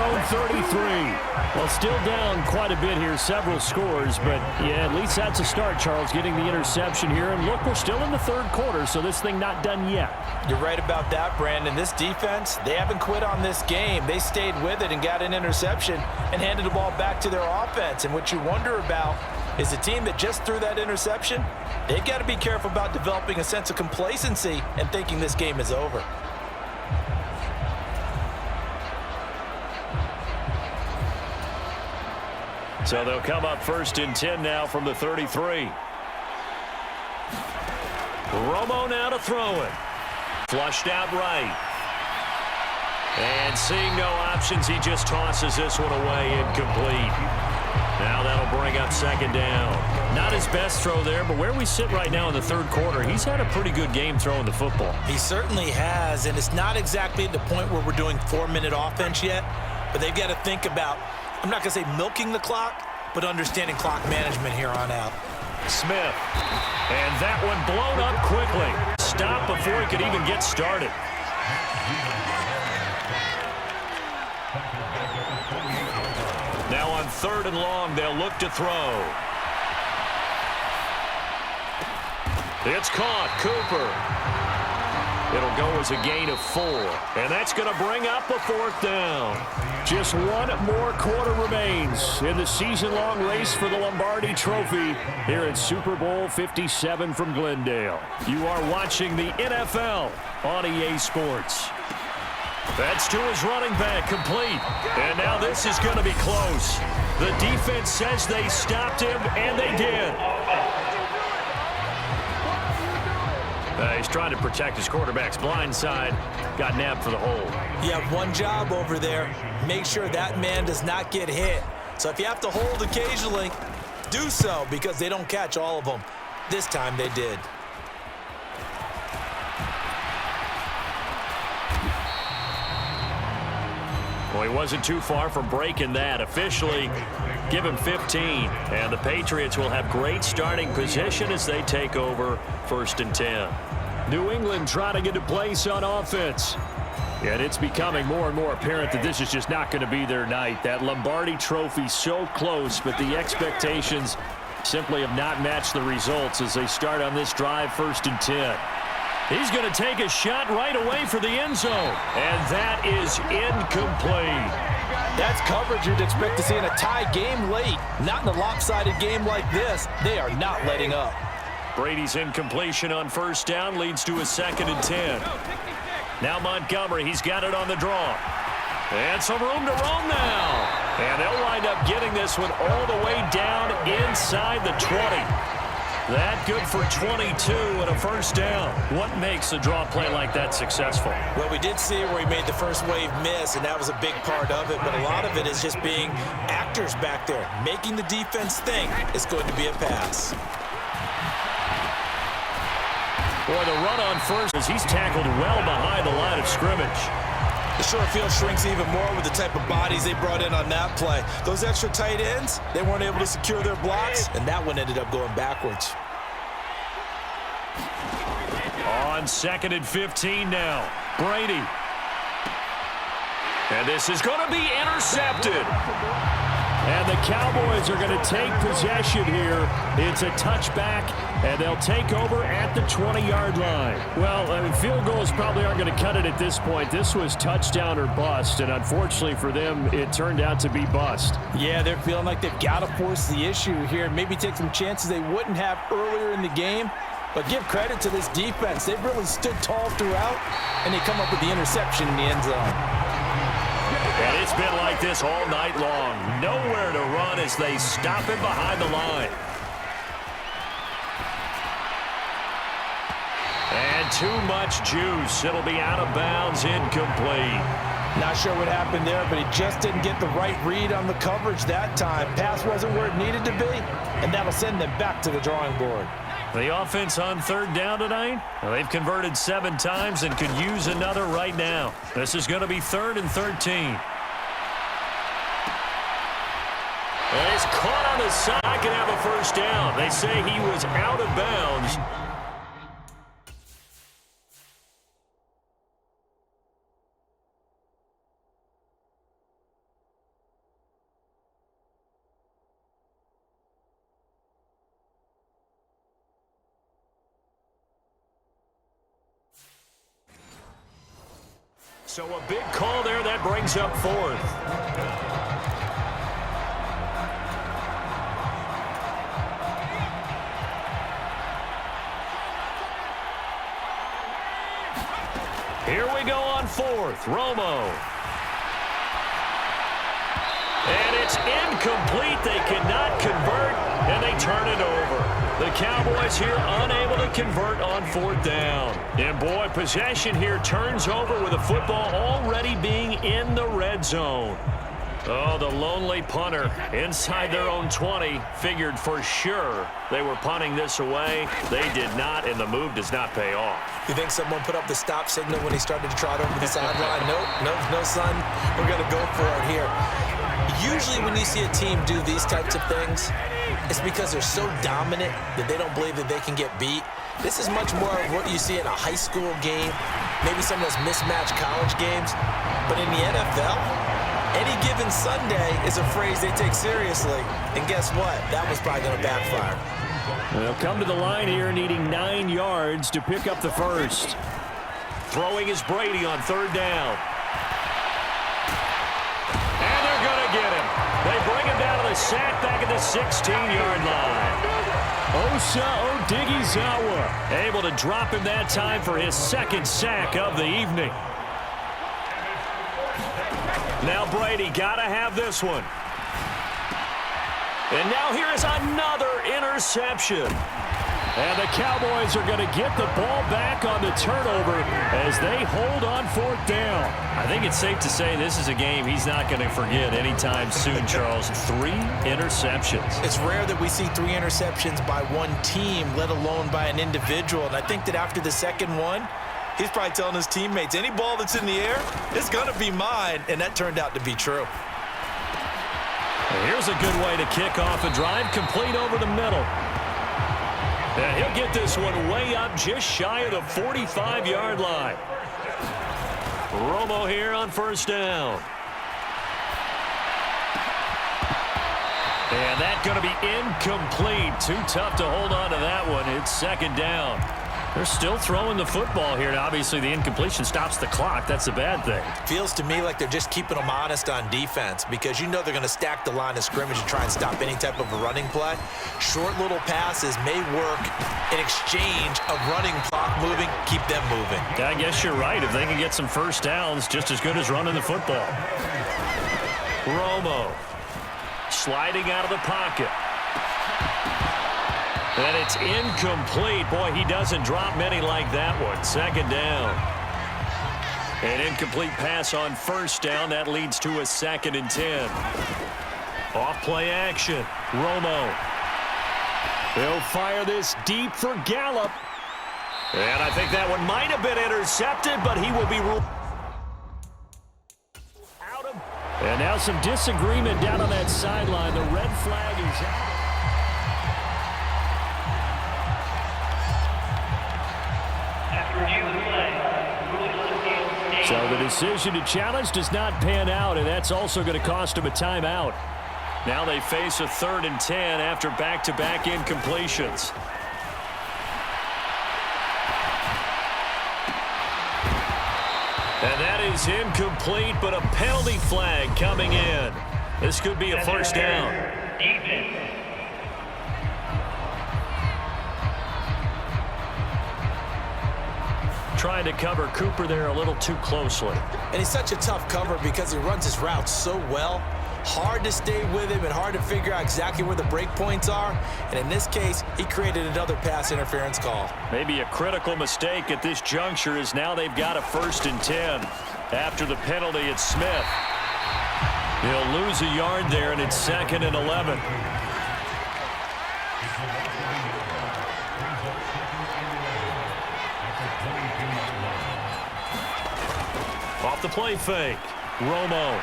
own 33. Well, still down quite a bit here, several scores, but yeah, at least that's a start, Charles, getting the interception here. And look, we're still in the third quarter, so this thing not done yet. You're right about that, Brandon. This defense, they haven't quit on this game. They stayed with it and got an interception and handed the ball back to their offense. And what you wonder about is the team that just threw that interception, they've got to be careful about developing a sense of complacency and thinking this game is over. So they'll come up 1st and 10 now from the 33. Romo now to throw it. Flushed out right. And seeing no options, he just tosses this one away, incomplete. Now that'll bring up 2nd down. Not his best throw there, but where we sit right now in the third quarter, he's had a pretty good game throwing the football. He certainly has, and it's not exactly at the point where we're doing 4-minute offense yet, but they've got to think about, I'm not going to say milking the clock, but understanding clock management here on out. Smith. And that one blown up quickly. Stopped before he could even get started. Now on 3rd and long, they'll look to throw. It's caught. Cooper. It'll go as a gain of 4. And that's going to bring up a 4th down. Just one more quarter remains in the season-long race for the Lombardi Trophy here at Super Bowl 57 from Glendale. You are watching the NFL on EA Sports. That's to his running back, complete. And now this is going to be close. The defense says they stopped him, and they did. He's trying to protect his quarterback's blind side. Got nabbed for the hold. You have one job over there. Make sure that man does not get hit. So if you have to hold occasionally, do so, because they don't catch all of them. This time they did. Well, he wasn't too far from breaking that. Officially, give him 15. And the Patriots will have great starting position as they take over 1st and 10. New England trying to get a place on offense. And it's becoming more and more apparent that this is just not going to be their night. That Lombardi Trophy so close, but the expectations simply have not matched the results as they start on this drive 1st and 10. He's going to take a shot right away for the end zone. And that is incomplete. That's coverage you'd expect to see in a tie game late. Not in a lopsided game like this. They are not letting up. Brady's incompletion on 1st down leads to a 2nd and 10. Now Montgomery, he's got it on the draw. And some room to roam now. And they'll wind up getting this one all the way down inside the 20. That good for 22 and a 1st down. What makes a draw play like that successful? Well, we did see where he made the first wave miss, and that was a big part of it. But a lot of it is just being actors back there, making the defense think it's going to be a pass. Boy, the run on 1st as he's tackled well behind the line of scrimmage. The short field shrinks even more with the type of bodies they brought in on that play. Those extra tight ends, they weren't able to secure their blocks, and that one ended up going backwards. On 2nd and 15 now, Brady. And this is going to be intercepted. And the Cowboys are going to take possession here. It's a touchback, and they'll take over at the 20-yard line. Well, I mean, field goals probably aren't going to cut it at this point. This was touchdown or bust, and unfortunately for them, it turned out to be bust. Yeah, they're feeling like they've got to force the issue here, maybe take some chances they wouldn't have earlier in the game. But give credit to this defense. They've really stood tall throughout, and they come up with the interception in the end zone. And it's been like this all night long. Nowhere to run as they stop him behind the line. And too much juice. It'll be out of bounds, incomplete. Not sure what happened there, but he just didn't get the right read on the coverage that time. Pass wasn't where it needed to be, and that'll send them back to the drawing board. The offense on 3rd down tonight, well, they've converted 7 times and could use another right now. This is going to be 3rd and 13. And he's caught on the side. Can have a 1st down. They say he was out of bounds. So a big call there that brings up fourth. Here we go on fourth. Romo. And it's incomplete. They cannot convert, and they turn it over. The Cowboys here unable to convert on fourth down. And, boy, possession here turns over with the football already being in the red zone. Oh, the lonely punter inside their own 20 figured for sure they were punting this away. They did not, and the move does not pay off. You think someone put up the stop signal when he started to trot over the sideline? Nope, no, son. We're going to go for it here. Usually when you see a team do these types of things, it's because they're so dominant that they don't believe that they can get beat. This is much more of what you see in a high school game, maybe some of those mismatched college games. But in the NFL, any given Sunday is a phrase they take seriously. And guess what? That was probably going to backfire. They'll come to the line here needing 9 yards to pick up the first. Throwing is Brady on third down. And they're going to get him. They bring him down to the sack back at the 16-yard line. Osa Odighizuwa able to drop him that time for his second sack of the evening. Now Brady got to have this one. And now here is another interception. And the Cowboys are going to get the ball back on the turnover as they hold on fourth down. I think it's safe to say this is a game he's not going to forget anytime soon, Charles. 3 interceptions. It's rare that we see 3 interceptions by one team, let alone by an individual. And I think that after the second one, he's probably telling his teammates, any ball that's in the air, it's going to be mine. And that turned out to be true. And here's a good way to kick off a drive, complete over the middle. And he'll get this one way up just shy of the 45-yard line. Romo here on first down. And that's going to be incomplete. Too tough to hold on to that one. It's second down. They're still throwing the football here. Now, obviously, the incompletion stops the clock. That's a bad thing. Feels to me like they're just keeping them honest on defense because you know they're going to stack the line of scrimmage and try and stop any type of a running play. Short little passes may work in exchange of running clock moving, keep them moving. I guess you're right. If they can get some first downs, just as good as running the football. Romo sliding out of the pocket. And it's incomplete. Boy, he doesn't drop many like that one. Second down. An incomplete pass on first down. That leads to a 2nd and 10. Off play action. Romo. They'll fire this deep for Gallup. And I think that one might have been intercepted, but he will be ruled out of. And now some disagreement down on that sideline. The red flag is out. So the decision to challenge does not pan out, and that's also going to cost him a timeout. Now they face a 3rd and 10 after back-to-back incompletions. And that is incomplete, but a penalty flag coming in. This could be a first down. Trying to cover Cooper there a little too closely. And he's such a tough cover because he runs his route so well. Hard to stay with him and hard to figure out exactly where the break points are. And in this case, he created another pass interference call. Maybe a critical mistake at this juncture is now they've got a 1st and 10. After the penalty, it's Smith. He'll lose a yard there, and it's 2nd and 11. Off the play fake. Romo.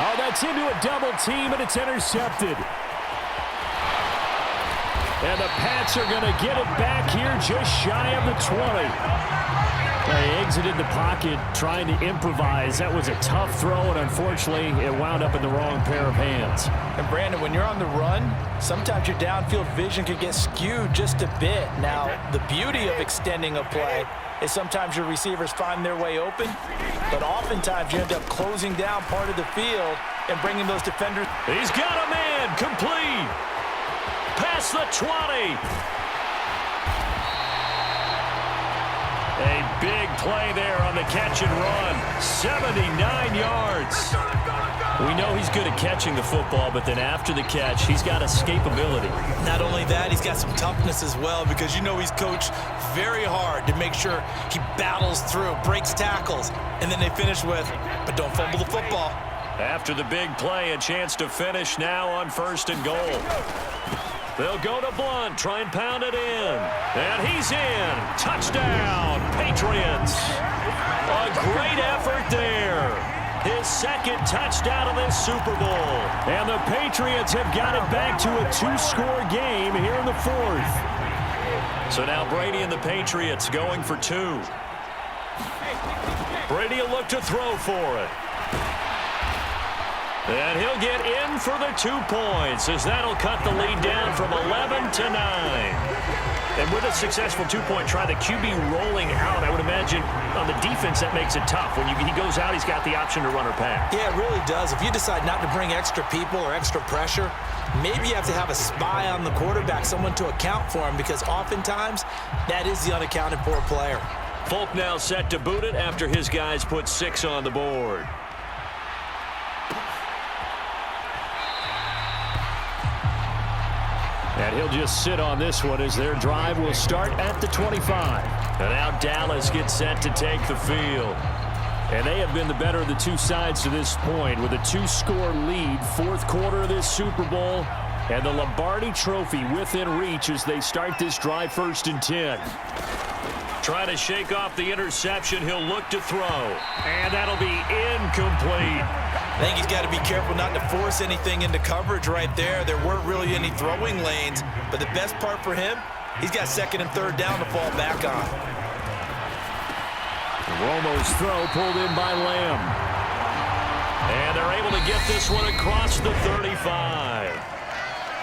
Oh, that's into a double team, and it's intercepted. And the Pats are going to get it back here just shy of the 20. They exited the pocket trying to improvise. That was a tough throw, and unfortunately, it wound up in the wrong pair of hands. And, Brandon, when you're on the run, sometimes your downfield vision can get skewed just a bit. Now, the beauty of extending a play is sometimes your receivers find their way open, but oftentimes you end up closing down part of the field and bringing those defenders. He's got a man, complete. Past the 20. A big play there on the catch and run. 79 yards. We know he's good at catching the football, but then after the catch, he's got escapability. Not only that, he's got some toughness as well, because you know he's coached very hard to make sure he battles through, breaks tackles, and then they finish with, but don't fumble the football. After the big play, a chance to finish now on 1st and goal. They'll go to Blunt, try and pound it in. And he's in. Touchdown, Patriots. A great effort there. His second touchdown of this Super Bowl. And the Patriots have got it back to a 2-score game here in the 4th. So now Brady and the Patriots going for 2. Brady will look to throw for it. And he'll get in for the 2 points, as that'll cut the lead down from 11 to 9. And with a successful 2-point try, the QB rolling out, I would imagine on the defense that makes it tough. When he goes out, he's got the option to run or pass. Yeah, it really does. If you decide not to bring extra people or extra pressure, maybe you have to have a spy on the quarterback, someone to account for him, because oftentimes that is the unaccounted for player. Folk now set to boot it after his guys put 6 on the board. And he'll just sit on this one as their drive will start at the 25. And now Dallas gets set to take the field. And they have been the better of the 2 sides to this point with a 2-score lead, 4th quarter of this Super Bowl. And the Lombardi Trophy within reach as they start this drive 1st and 10. Trying to shake off the interception. He'll look to throw. And that'll be incomplete. I think he's got to be careful not to force anything into coverage right there. There weren't really any throwing lanes, but the best part for him, he's got 2nd and 3rd down to fall back on. Romo's throw pulled in by Lamb. And they're able to get this one across the 35.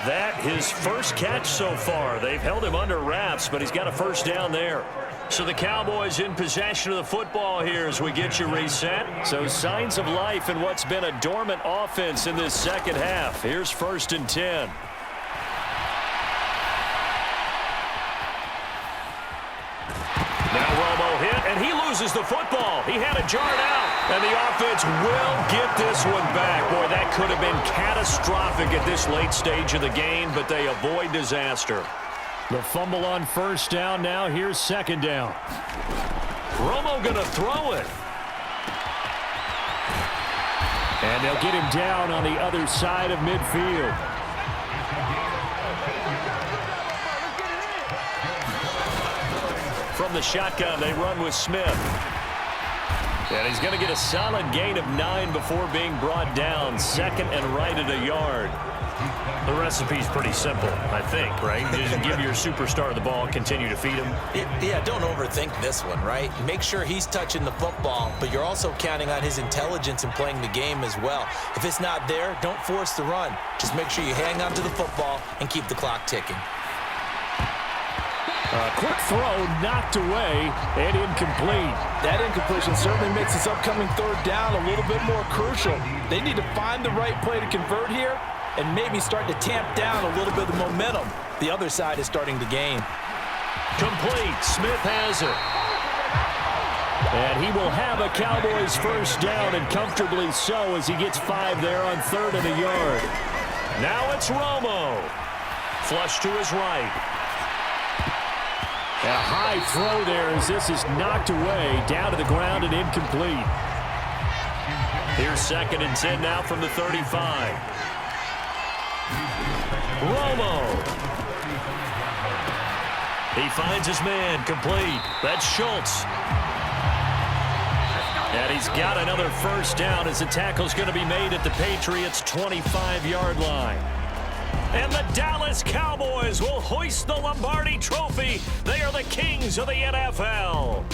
That his first catch so far. They've held him under wraps, but he's got a 1st down there. So the Cowboys in possession of the football here as we get you reset. So signs of life in what's been a dormant offense in this second half. Here's 1st and 10. Now Romo hit, and he loses the football. He had it jarred out, and the offense will get this one back. Boy, that could have been catastrophic at this late stage of the game, but they avoid disaster. The fumble on 1st down. Now here's 2nd down. Romo going to throw it. And they'll get him down on the other side of midfield. From the shotgun, they run with Smith. And he's going to get a solid gain of 9 before being brought down. 2nd and right at a yard. The recipe's pretty simple, I think, right? Just give your superstar the ball, continue to feed him. Yeah, don't overthink this one, right? Make sure he's touching the football, but you're also counting on his intelligence in playing the game as well. If it's not there, don't force the run. Just make sure you hang on to the football and keep the clock ticking. A quick throw knocked away and incomplete. That incompletion certainly makes this upcoming 3rd down a little bit more crucial. They need to find the right play to convert here and maybe start to tamp down a little bit of the momentum the other side is starting to gain. Complete. Smith has it. And he will have a Cowboys 1st down, and comfortably so, as he gets 5 there on 3rd and a yard. Now it's Romo. Flush to his right. A high throw there as this is knocked away, down to the ground and incomplete. Here's 2nd and 10 now from the 35. Romo. He finds his man, complete. That's Schultz. And he's got another 1st down as the tackle's going to be made at the Patriots' 25-yard line. And the Dallas Cowboys will hoist the Lombardi Trophy. They are the kings of the NFL.